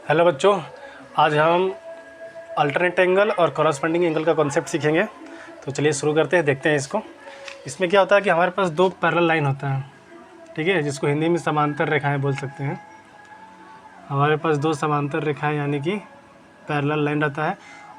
Hello बच्चों, आज हम अल्टरनेट एंगल और कॉरस्पॉन्डिंग एंगल का कॉन्सेप्ट सीखेंगे। तो चलिए शुरू करते हैं, देखते हैं इसको। इसमें क्या होता है कि हमारे पास दो पैरेलल लाइन होता है, ठीक है, जिसको हिंदी में समांतर रेखाएं बोल सकते हैं। हमारे पास दो समांतर रेखाएं यानी कि पैरेलल लाइन रहता है,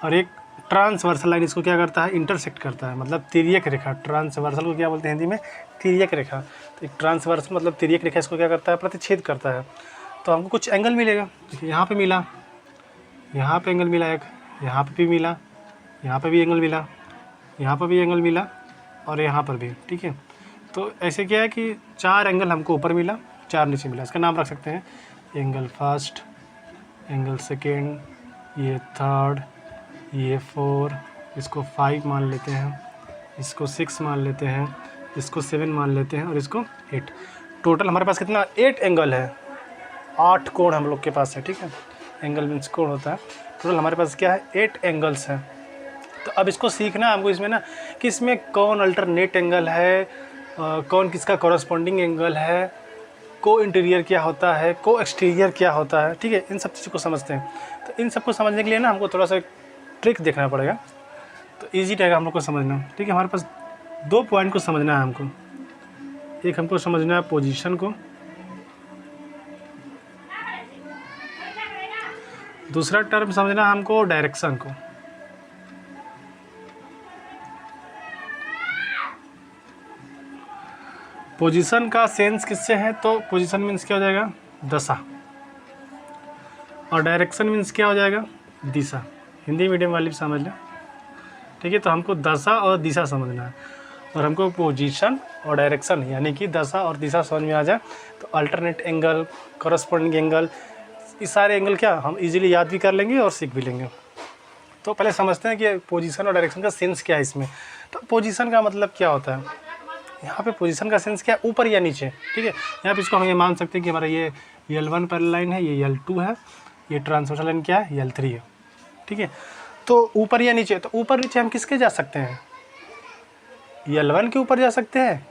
और एक ट्रांसवर्सल लाइन इसको क्या करता है, इंटरसेक्ट करता है, मतलब तिर्यक रेखा। ट्रांसवर्सल को क्या बोलते हैं हिंदी में, तिर्यक रेखा। तो एक ट्रांसवर्सल मतलब तिर्यक रेखा, इसको क्या करता है, प्रतिच्छेद करता है। तो हमको कुछ एंगल मिलेगा। देखिए यहाँ पे मिला, यहाँ पे एंगल मिला एक, यहाँ पे भी मिला, यहाँ पे भी एंगल मिला, यहाँ पर भी एंगल मिला, और यहाँ पर भी, ठीक है। तो ऐसे क्या है कि चार एंगल हमको ऊपर मिला, चार नीचे मिला। इसका नाम रख सकते हैं एंगल फर्स्ट, एंगल सेकेंड, ये थर्ड, ये फोर, इसको 5 मान लेते हैं, इसको 6 मान लेते हैं, इसको 7 मान लेते हैं, और इसको 8। टोटल हमारे पास कितना, 8 एंगल है, 8 कोण हम लोग के पास है, ठीक है। एंगल मीन्स कोण होता है। टोटल हमारे पास क्या है, 8 एंगल्स हैं। तो अब इसको सीखना है हमको इसमें ना, कि इसमें कौन अल्टरनेट एंगल है, कौन किसका कॉरस्पॉन्डिंग एंगल है, को इंटीरियर क्या होता है, को एक्सटीरियर क्या होता है, ठीक है। इन सब चीज़ों को समझते हैं। तो इन सब को समझने के लिए ना हमको थोड़ा सा ट्रिक देखना पड़ेगा, तो ईजी रहेगा हम लोग को समझना, ठीक है। हमारे पास 2 पॉइंट को समझना है हमको। एक हमको समझना है पोजीशन को, दूसरा टर्म समझना है हमको डायरेक्शन को। पोजीशन का सेंस किससे है, तो पोजीशन मीन्स क्या हो जाएगा, दशा, और डायरेक्शन मीन्स क्या हो जाएगा, दिशा। हिंदी मीडियम वाली भी समझ लें, ठीक है। तो हमको दशा और दिशा समझना है, और हमको पोजीशन और डायरेक्शन यानी कि दशा और दिशा समझ में आ जाए तो अल्टरनेट एंगल, कॉरस्पॉन्डिंग एंगल, ये सारे एंगल क्या हम इजीली याद भी कर लेंगे और सीख भी लेंगे। तो पहले समझते हैं कि पोजीशन और डायरेक्शन का सेंस क्या है इसमें। तो पोजीशन का मतलब क्या होता है, यहाँ पे पोजीशन का सेंस क्या है, ऊपर या नीचे, ठीक है। यहाँ पे इसको हम ये मान सकते हैं कि हमारा ये L1 पैरेलल लाइन है, ये L2 है, ये ट्रांसवर्सल लाइन क्या है, L3 है, ठीक है। तो ऊपर या नीचे, तो ऊपर नीचे हम किसके जा सकते हैं, L1 के ऊपर जा सकते हैं,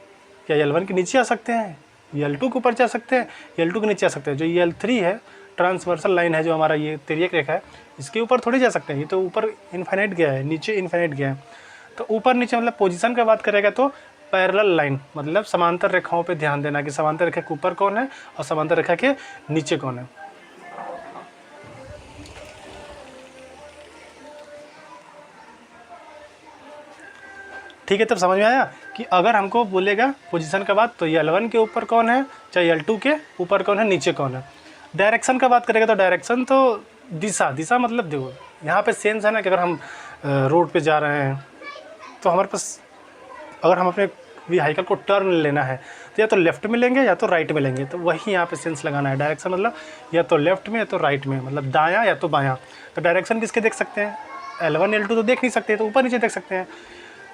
या L1 के नीचे आ सकते हैं, L2 के ऊपर जा सकते हैं, L2 के नीचे आ सकते हैं। जो L3 है, ट्रांसवर्सल लाइन है, जो हमारा ये तिर्यक रेखा है, इसके ऊपर थोड़ी जा सकते हैं, ये तो ऊपर इनफाइनाइट गया है, नीचे इनफाइनाइट गया है। तो ऊपर नीचे मतलब पोजीशन का बात करेगा तो पैरेलल लाइन मतलब समांतर रेखाओं पे ध्यान देना कि समांतर रेखा के ऊपर कौन है और समांतर रेखा के नीचे कौन है। ठीक है, तब समझ में आया कि अगर हमको बोलेगा पोजीशन का बात, तो L1 के ऊपर कौन है, चाहे L2 के ऊपर कौन है, नीचे कौन है। डायरेक्शन का बात करेगा तो डायरेक्शन तो दिशा, दिशा मतलब देखो यहाँ पे सेंस है ना, कि अगर हम रोड पे जा रहे हैं तो हमारे पास, अगर हम अपने व्हीकल को टर्न लेना है तो या तो लेफ्ट में लेंगे या तो राइट में लेंगे, तो वही यहाँ पे सेंस लगाना है। डायरेक्शन मतलब या तो लेफ्ट में या तो राइट में, मतलब दायां या तो बायां। तो डायरेक्शन किसके देख सकते हैं, L1 L2 तो देख नहीं सकते, तो ऊपर नीचे देख सकते हैं।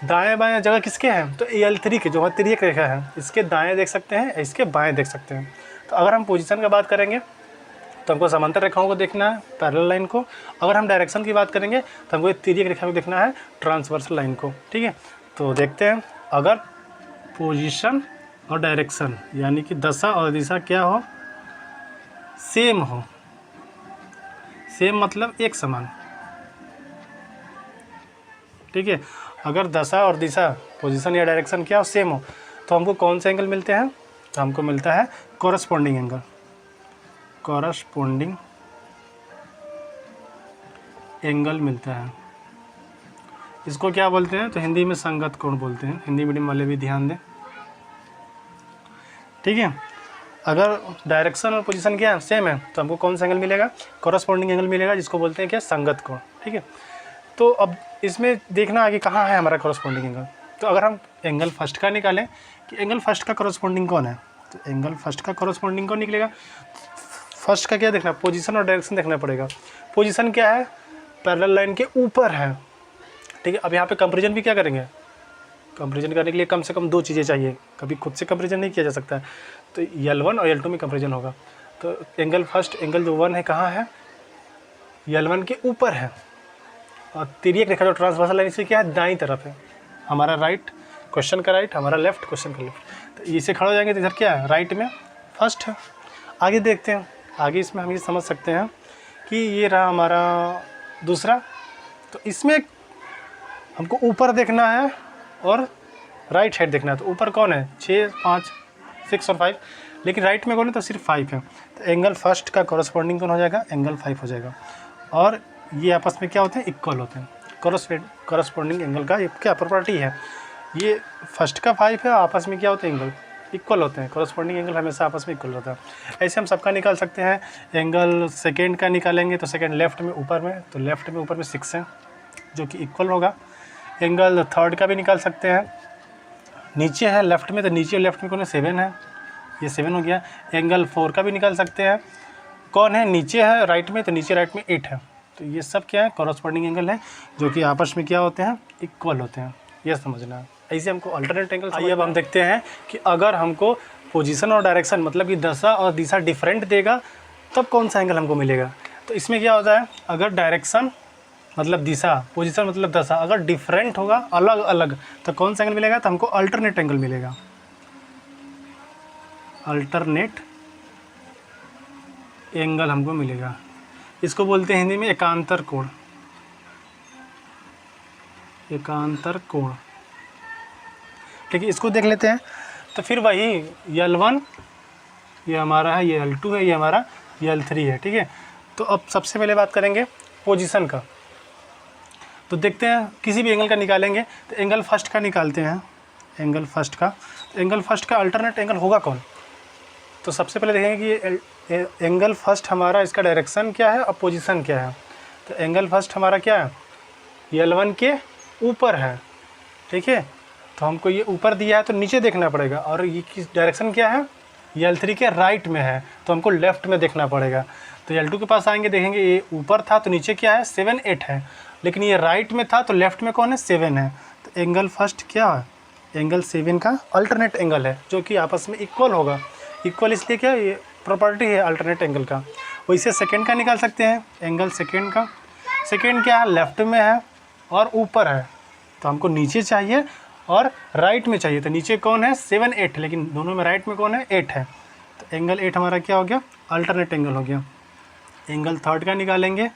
दाएं बाएं जगह किसके हैं, तो L3 के, जो हमारी तिर्यक रेखा है, इसके दाएँ देख सकते हैं, इसके बाएँ देख सकते हैं। तो अगर हम पोजीशन की बात करेंगे तो हमको समांतर रेखाओं को देखना है, पैरेलल लाइन को। अगर हम डायरेक्शन की बात करेंगे तो हमको तिर्यक रेखा को देखना है, ट्रांसवर्सल लाइन को, ठीक है। तो देखते हैं, अगर पोजीशन और डायरेक्शन यानी कि दशा और दिशा क्या हो, सेम हो, सेम मतलब एक समान, ठीक है। अगर दशा और दिशा, पोजीशन या डायरेक्शन क्या हो, सेम हो, तो हमको कौन से एंगल मिलते हैं, तो हमको मिलता है कॉरस्पॉन्डिंग एंगल। कॉरस्पॉन्डिंग एंगल मिलता है, इसको क्या बोलते हैं, तो हिंदी में संगत कोण बोलते हैं। हिंदी मीडियम वाले भी ध्यान दें, ठीक है। अगर डायरेक्शन और पोजीशन क्या है, सेम है, तो हमको कौन सा एंगल मिलेगा, कॉरस्पॉन्डिंग एंगल मिलेगा, जिसको बोलते हैं क्या, संगत कोण, ठीक है। तो अब इसमें देखना आगे कहाँ है हमारा कॉरस्पॉन्डिंग एंगल। तो अगर हम एंगल फर्स्ट का निकालें कि एंगल फर्स्ट का कॉरस्पॉन्डिंग कौन है, तो एंगल फर्स्ट का कॉरस्पॉन्डिंग कौन निकलेगा, फर्स्ट का क्या देखना, पोजीशन और डायरेक्शन देखना पड़ेगा। पोजीशन क्या है, पैरेलल लाइन के ऊपर है, ठीक है। अब यहाँ पे कंपैरिजन भी क्या करेंगे, कंपैरिजन करने के लिए कम से कम 2 चीज़ें चाहिए, कभी खुद से कंपैरिजन नहीं किया जा सकता है। तो L1 और L2 में कंपैरिजन होगा। तो एंगल फर्स्ट, एंगल जो 1 है कहाँ है, L1 के ऊपर है, और तिर्यक रेखा जो ट्रांसवर्सल लाइन इसकी क्या है, दाईं तरफ है। हमारा राइट, क्वेश्चन का राइट, हमारा लेफ्ट, क्वेश्चन का लेफ्ट। तो इसे खड़ा हो जाएंगे तो इधर क्या है, राइट में फर्स्ट है। आगे देखते हैं, आगे इसमें हम ये समझ सकते हैं कि ये रहा हमारा दूसरा, तो इसमें हमको ऊपर देखना है और राइट साइड देखना है। तो ऊपर कौन है 6, 5, 6 और 5, लेकिन राइट में कौन है तो सिर्फ 5 है। तो एंगल फर्स्ट का कॉरस्पॉन्डिंग कौन हो जाएगा, एंगल 5 हो जाएगा। और ये आपस में क्या होते हैं, इक्वल होते हैं। कॉरस्पॉन्डिंग एंगल का ये क्या प्रॉपर्टी है, ये फर्स्ट का 5 है, आपस में क्या होते हैं, एंगल इक्वल होते हैं। कॉरस्पॉन्डिंग एंगल हमेशा आपस में इक्वल होता है। ऐसे हम सबका निकाल सकते हैं। एंगल सेकेंड का निकालेंगे तो सेकेंड लेफ्ट में ऊपर में, तो लेफ्ट में ऊपर में 6 है जो कि इक्वल होगा। एंगल थर्ड का भी निकाल सकते हैं, नीचे है लेफ्ट में, तो नीचे लेफ्ट में कौन है 7 है, ये 7 हो गया। एंगल 4 का भी निकाल सकते हैं, कौन है नीचे है राइट में, तो नीचे राइट में 8 है। तो ये सब क्या है, कॉरस्पॉन्डिंग एंगल है जो कि आपस में क्या होते हैं, इक्वल होते हैं। ये समझना है। ऐसे हमको अल्टरनेट एंगल। आइए अब हम देखते हैं कि अगर हमको पोजीशन और डायरेक्शन मतलब कि दशा और दिशा डिफरेंट देगा तब कौन सा एंगल हमको मिलेगा। तो इसमें क्या होता है, अगर डायरेक्शन मतलब दिशा, पोजीशन मतलब दशा अगर डिफरेंट होगा, अलग अलग, तो कौन सा एंगल मिलेगा, तो हमको अल्टरनेट एंगल मिलेगा। अल्टरनेट एंगल हमको मिलेगा। इसको बोलते हैं हिंदी में एकांतर कोण। एकांतर कोण, ठीक है। इसको देख लेते हैं। तो फिर वही L1 ये हमारा है, ये L2 है, ये हमारा L3 है, ठीक है। तो अब सबसे पहले बात करेंगे पोजीशन का। तो देखते हैं किसी भी एंगल का निकालेंगे, तो एंगल फर्स्ट का निकालते हैं। एंगल फर्स्ट का, तो एंगल फर्स्ट का अल्टरनेट एंगल होगा कौन। तो सबसे पहले देखेंगे कि ये एंगल फर्स्ट हमारा, इसका डायरेक्शन क्या है और पोजीशन क्या है। तो एंगल फर्स्ट हमारा क्या है, L1 के ऊपर है, ठीक है। तो हमको ये ऊपर दिया है तो नीचे देखना पड़ेगा, और ये किस डायरेक्शन क्या है, L3 के राइट में है, तो हमको लेफ़्ट में देखना पड़ेगा। तो L2 के पास आएंगे, देखेंगे ये ऊपर था तो नीचे क्या है 7, 8 है, लेकिन ये राइट में था तो लेफ़्ट में कौन है 7 है। तो एंगल फर्स्ट क्या है, एंगल 7 का अल्टरनेट एंगल है जो कि आपस में इक्वल होगा। इक्वल इसलिए क्या, ये प्रॉपर्टी है अल्टरनेट एंगल का। वैसे सेकेंड का निकाल सकते हैं। एंगल सेकेंड का, सेकेंड क्या है, लेफ़्ट में है और ऊपर है, तो हमको नीचे चाहिए और राइट में चाहिए। तो नीचे कौन है 7, 8, लेकिन दोनों में राइट में कौन है 8 है। तो एंगल 8 हमारा क्या हो गया, अल्टरनेट एंगल हो गया। एंगल थर्ड का निकालेंगे,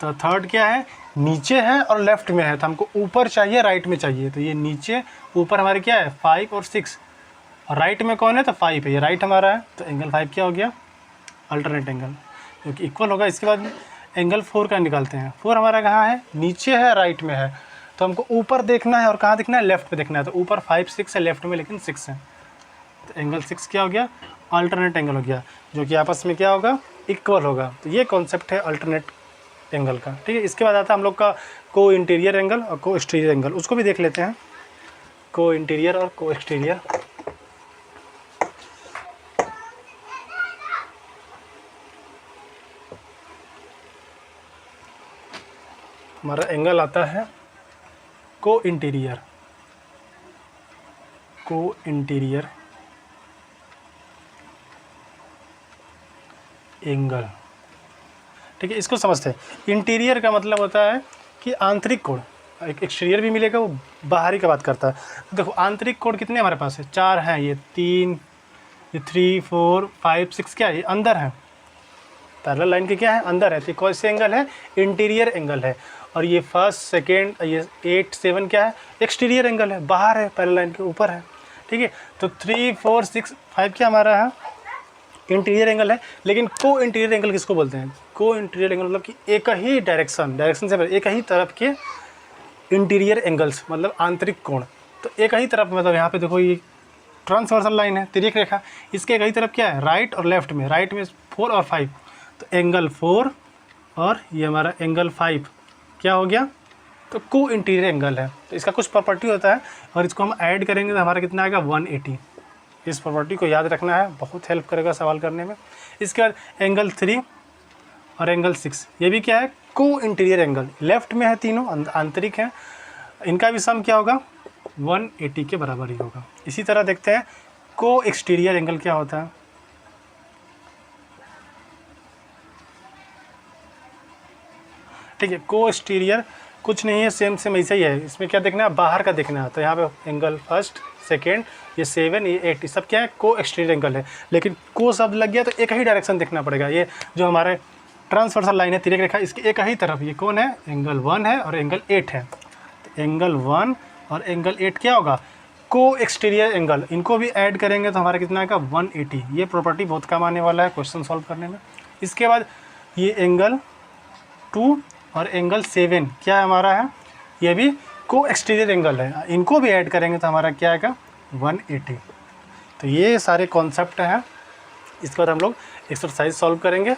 तो थर्ड क्या है, नीचे है और लेफ़्ट में है, तो हमको ऊपर चाहिए राइट में चाहिए। तो ये नीचे ऊपर हमारे क्या है 5 और 6, और राइट में कौन है तो 5 है, ये राइट हमारा है। तो एंगल 5 क्या हो गया, अल्टरनेट एंगल, जो कि इक्वल होगा। इसके बाद एंगल 4 का निकालते हैं। 4 हमारा कहाँ है, नीचे है राइट में है, तो हमको ऊपर देखना है और कहाँ देखना है, लेफ़्ट पे देखना है। तो ऊपर 5, 6 है, लेफ़्ट में लेकिन 6 है। तो एंगल 6 क्या हो गया, अल्टरनेट एंगल हो गया, जो कि आपस में क्या होगा, इक्वल होगा। तो ये कॉन्सेप्ट है अल्टरनेट एंगल का, ठीक है। इसके बाद आता है हम लोग का को इंटीरियर एंगल और को एक्सटीरियर एंगल, उसको भी देख लेते हैं। को इंटीरियर और को एक्सटीरियर, हमारा एंगल आता है को इंटीरियर। को इंटीरियर एंगल, ठीक है। इसको समझते हैं। इंटीरियर का मतलब होता है कि आंतरिक कोण, एक एक्सटीरियर भी मिलेगा, वो बाहरी का बात करता है। तो देखो आंतरिक कोण कितने हमारे पास है, 4 हैं, ये 3, ये 3, 4, 5, 6 क्या है, ये अंदर है, पैरेलल लाइन के क्या है, अंदर है। तो कौन से एंगल है, इंटीरियर एंगल है। और ये फर्स्ट, सेकेंड, ये 8, 7 क्या है, एक्सटीरियर एंगल है, बाहर है, पैरेलल लाइन के ऊपर है, ठीक है। तो 3, 4, 6, 5 क्या हमारा है, इंटीरियर एंगल है। लेकिन को इंटीरियर एंगल किसको बोलते हैं, को इंटीरियर एंगल मतलब कि एक ही डायरेक्शन से एक ही तरफ के इंटीरियर एंगल्स, मतलब आंतरिक कोण। तो एक ही तरफ, मतलब यहाँ पे देखो ये ट्रांसवर्सल लाइन है, तिर्यक रेखा, इसके एक ही तरफ क्या है, राइट और लेफ्ट में, राइट में 4 और 5, तो एंगल 4 और ये हमारा एंगल 5 क्या हो गया, तो को इंटीरियर एंगल है। तो इसका कुछ प्रॉपर्टी होता है और इसको हम ऐड करेंगे तो हमारा कितना आएगा 180। इस प्रॉपर्टी को याद रखना है, बहुत हेल्प करेगा सवाल करने में। इसके बाद एंगल 3 और एंगल 6, ये भी क्या है, को इंटीरियर एंगल, लेफ्ट में है, तीनों आंतरिक हैं, इनका भी सम क्या होगा 180 के बराबर ही होगा। इसी तरह देखते हैं को एक्सटीरियर एंगल क्या होता है। ठीक है, को एक्सटीरियर कुछ नहीं है, सेम ऐसा ही है। इसमें क्या देखना है, बाहर का देखना है। तो यहाँ पे एंगल फर्स्ट, सेकेंड, ये 7, ये 8, ये सब क्या है, को एक्सटीरियर एंगल है। लेकिन को शब्द लग गया तो एक ही डायरेक्शन देखना पड़ेगा। ये जो हमारे ट्रांसवर्सल लाइन है, तिर्यक रेखा, इसके एक ही तरफ ये कौन है, एंगल 1 है और एंगल 8 है। तो एंगल 1 और एंगल 8 क्या होगा, को एक्सटीरियर एंगल, इनको भी ऐड करेंगे तो हमारा कितना आएगा 180। ये प्रॉपर्टी बहुत काम आने वाला है क्वेश्चन सॉल्व करने में। इसके बाद ये एंगल 2 और एंगल 7 क्या हमारा है, ये भी को एक्सटीरियर एंगल है, इनको भी ऐड करेंगे तो हमारा क्या आएगा 180। तो ये सारे कॉन्सेप्ट हैं। इसके बाद हम लोग एक्सरसाइज सॉल्व करेंगे।